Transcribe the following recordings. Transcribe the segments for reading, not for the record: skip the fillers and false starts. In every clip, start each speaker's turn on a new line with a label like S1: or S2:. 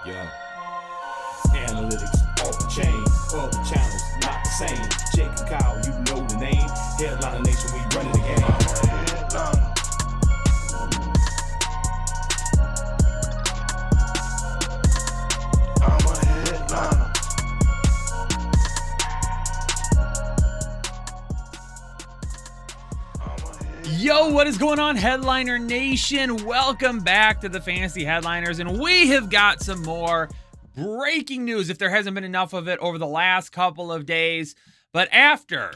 S1: Yeah. Analytics off the chain, other channels not the same. Jake and Kyle, you know the name. Headliner Nation, we running the game. I'm a headliner.
S2: Yo, what is going on, Headliner Nation? Welcome back to the Fantasy Headliners, and we have got some more breaking news, if there hasn't been enough of it over the last couple of days. But after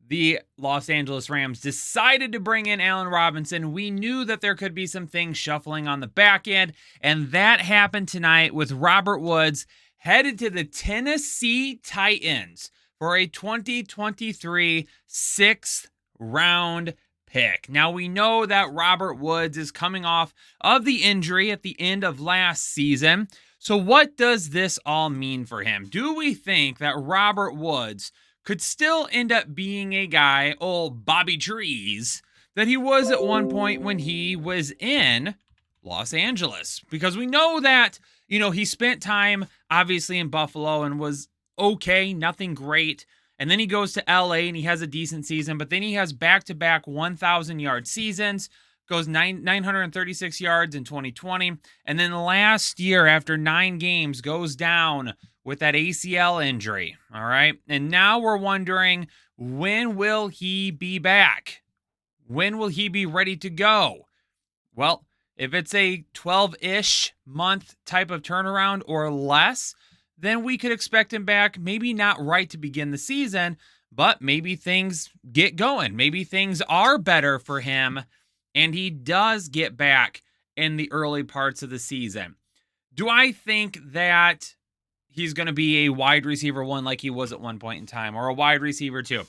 S2: the Los Angeles Rams decided to bring in Allen Robinson, we knew that there could be some things shuffling on the back end, and that happened tonight with Robert Woods headed to the Tennessee Titans for a 2023 sixth round pick. Now, we know that Robert Woods is coming off of the injury at the end of last season. So what does this all mean for him? Do we think that Robert Woods could still end up being a guy, old Bobby Trees, that he was at one point when he was in Los Angeles? Because we know that, he spent time obviously in Buffalo and was okay, nothing great. And then he goes to LA and he has a decent season, but then he has back-to-back 1,000-yard seasons, goes 936 yards in 2020, and then last year, after 9 games, goes down with that ACL injury, all right? And now we're wondering, when will he be back? When will he be ready to go? Well, if it's a 12-ish month type of turnaround or less, then we could expect him back, maybe not right to begin the season, but maybe things get going. Maybe things are better for him, and he does get back in the early parts of the season. Do I think that he's going to be a wide receiver one like he was at one point in time, or a wide receiver two?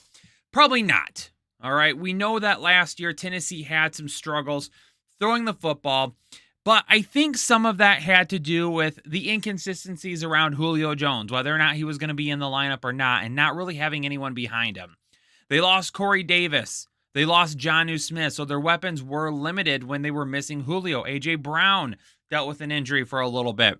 S2: Probably not. All right. We know that last year Tennessee had some struggles throwing the football, but I think some of that had to do with the inconsistencies around Julio Jones, whether or not he was going to be in the lineup or not, and not really having anyone behind him. They lost Corey Davis. They lost Jonnu Smith, so their weapons were limited when they were missing Julio. A.J. Brown dealt with an injury for a little bit.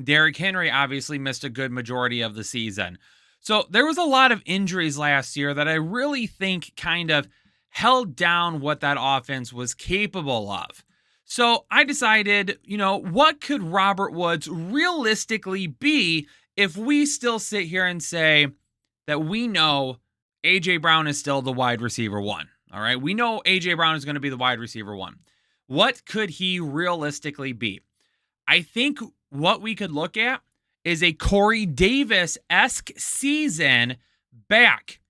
S2: Derrick Henry obviously missed a good majority of the season. So there was a lot of injuries last year that I really think kind of held down what that offense was capable of. So I decided, what could Robert Woods realistically be if we still sit here and say that we know A.J. Brown is still the wide receiver one. All right. We know A.J. Brown is going to be the wide receiver one. What could he realistically be? I think what we could look at is a Corey Davis-esque season back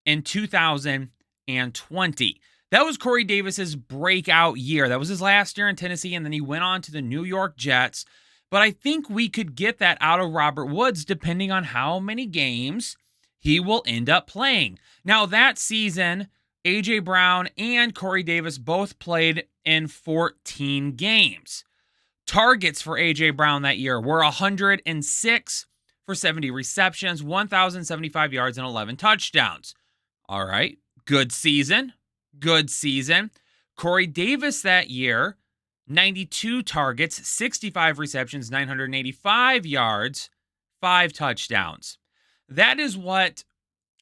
S2: in 2020. That was Corey Davis's breakout year. That was his last year in Tennessee, and then he went on to the New York Jets. But I think we could get that out of Robert Woods depending on how many games he will end up playing. Now, that season, A.J. Brown and Corey Davis both played in 14 games. Targets for A.J. Brown that year were 106 for 70 receptions, 1,075 yards, and 11 touchdowns. All right, good season. Good season. Corey Davis that year, 92 targets, 65 receptions, 985 yards, 5 touchdowns. That is what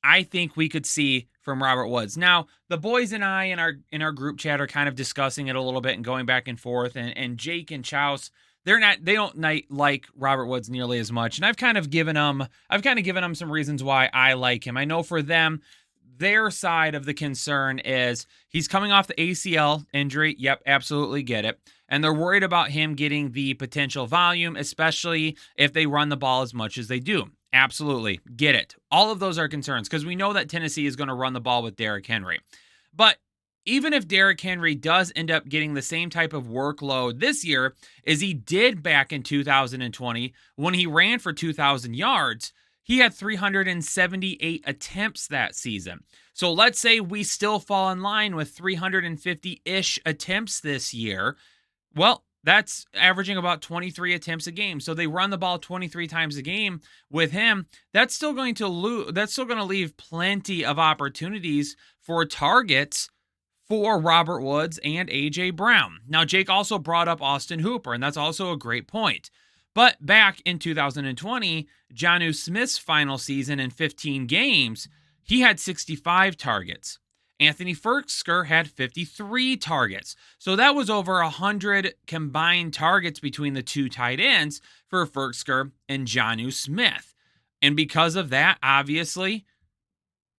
S2: I think we could see from Robert Woods. Now, the boys and I in our group chat are kind of discussing it a little bit and going back and forth. And Jake and Chouse, they don't like Robert Woods nearly as much. And I've kind of given them some reasons why I like him. I know for them, their side of the concern is he's coming off the ACL injury. Yep, absolutely get it. And they're worried about him getting the potential volume, especially if they run the ball as much as they do. Absolutely get it. All of those are concerns because we know that Tennessee is going to run the ball with Derrick Henry. But even if Derrick Henry does end up getting the same type of workload this year as he did back in 2020 when he ran for 2,000 yards, he had 378 attempts that season. So let's say we still fall in line with 350-ish attempts this year. Well, that's averaging about 23 attempts a game. So they run the ball 23 times a game with him. That's still going to leave plenty of opportunities for targets for Robert Woods and A.J. Brown. Now, Jake also brought up Austin Hooper, and that's also a great point. But back in 2020, Jonnu Smith's final season in 15 games, he had 65 targets. Anthony Firkser had 53 targets. So that was over 100 combined targets between the two tight ends for Firkser and Jonnu Smith. And because of that, obviously,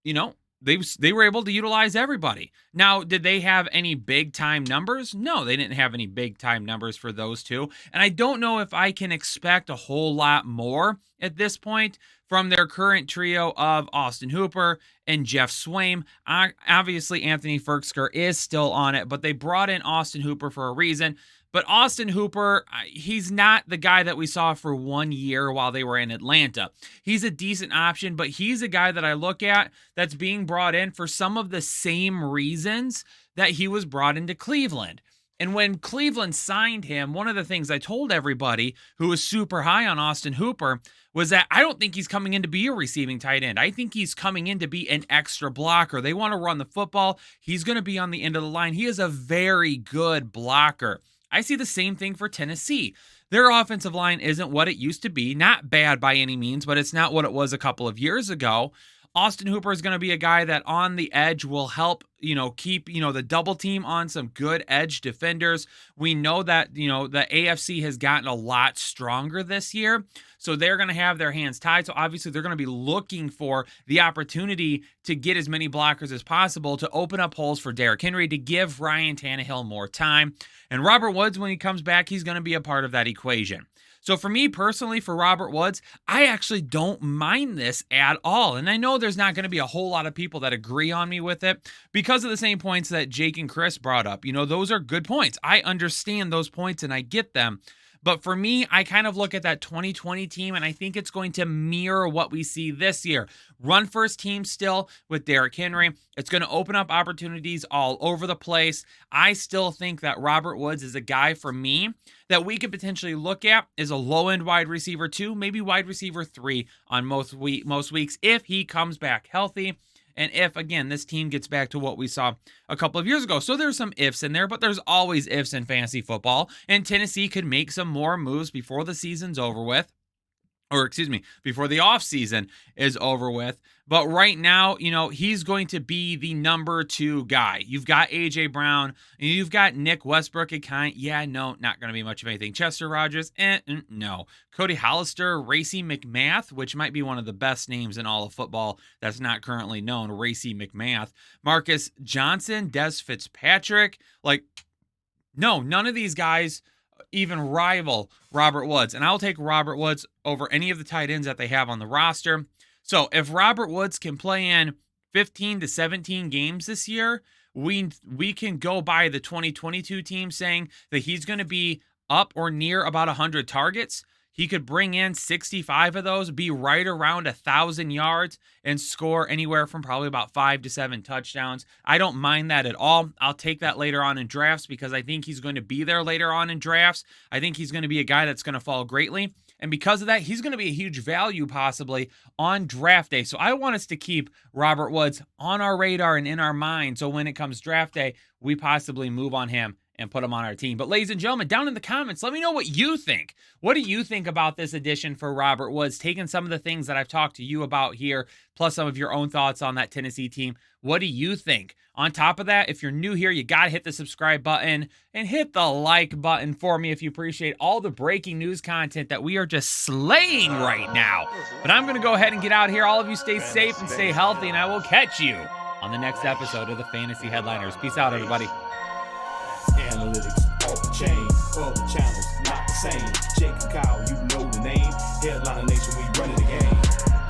S2: they were able to utilize everybody. Now, did they have any big-time numbers? No, they didn't have any big-time numbers for those two. And I don't know if I can expect a whole lot more at this point from their current trio of Austin Hooper and Jeff Swaim. Obviously, Anthony Firkser is still on it, but they brought in Austin Hooper for a reason. But Austin Hooper, he's not the guy that we saw for 1 year while they were in Atlanta. He's a decent option, but he's a guy that I look at that's being brought in for some of the same reasons that he was brought into Cleveland. And when Cleveland signed him, one of the things I told everybody who was super high on Austin Hooper was that I don't think he's coming in to be a receiving tight end. I think he's coming in to be an extra blocker. They want to run the football. He's going to be on the end of the line. He is a very good blocker. I see the same thing for Tennessee. Their offensive line isn't what it used to be. Not bad by any means, but it's not what it was a couple of years ago. Austin Hooper is going to be a guy that on the edge will help, keep, the double team on some good edge defenders. We know that, the AFC has gotten a lot stronger this year. So they're going to have their hands tied. So obviously they're going to be looking for the opportunity to get as many blockers as possible to open up holes for Derrick Henry, to give Ryan Tannehill more time. And Robert Woods, when he comes back, he's going to be a part of that equation. So for me personally, for Robert Woods, I actually don't mind this at all. And I know there's not going to be a whole lot of people that agree on me with it because of the same points that Jake and Chris brought up. Those are good points. I understand those points and I get them. But for me, I kind of look at that 2020 team, and I think it's going to mirror what we see this year. Run first team still with Derrick Henry. It's going to open up opportunities all over the place. I still think that Robert Woods is a guy for me that we could potentially look at as a low-end wide receiver 2, maybe wide receiver 3 on most weeks if he comes back healthy. And if, again, this team gets back to what we saw a couple of years ago. So there's some ifs in there, but there's always ifs in fantasy football. And Tennessee could make some more moves before the season's over with. Before the offseason is over with. But right now, he's going to be the number 2 guy. You've got A.J. Brown, and you've got Nick Westbrook. Not going to be much of anything. Chester Rogers, no. Cody Hollister, Racey McMath, which might be one of the best names in all of football that's not currently known, Racey McMath. Marcus Johnson, Des Fitzpatrick. No, none of these guys even rival Robert Woods. And I'll take Robert Woods over any of the tight ends that they have on the roster. So if Robert Woods can play in 15 to 17 games this year, we can go by the 2022 team saying that he's going to be up or near about 100 targets. He could bring in 65 of those, be right around 1,000 yards, and score anywhere from probably about 5 to 7 touchdowns. I don't mind that at all. I'll take that later on in drafts because I think he's going to be there later on in drafts. I think he's going to be a guy that's going to fall greatly. And because of that, he's going to be a huge value possibly on draft day. So I want us to keep Robert Woods on our radar and in our mind. So when it comes draft day, we possibly move on him and put him on our team. But ladies and gentlemen, down in the comments, let me know what you think. What do you think about this addition for Robert Woods? Taking some of the things that I've talked to you about here, plus some of your own thoughts on that Tennessee team. What do you think? On top of that, if you're new here, you got to hit the subscribe button and hit the like button for me if you appreciate all the breaking news content that we are just slaying right now. But I'm going to go ahead and get out of here. All of you stay safe and stay healthy, and I will catch you on the next episode of the Fantasy Headliners. Peace out, everybody.
S1: Analytics off the chain, other channels not the same. Jake and Kyle, you know the name. Headliner Nation, we running the game.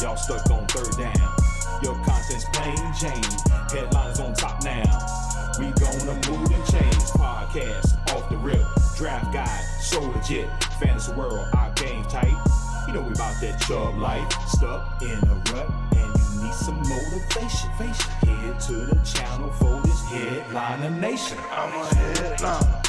S1: Y'all stuck on third down. Your content's plain Jane. Headliners on top now. We gonna move and change. Podcast off the rip. Draft guide, so legit. Fantasy world, our game tight. You know we about that chub life. Stuck in a rut and you need some motivation. Head to the channel for this Headliner Nation. I'm a headliner.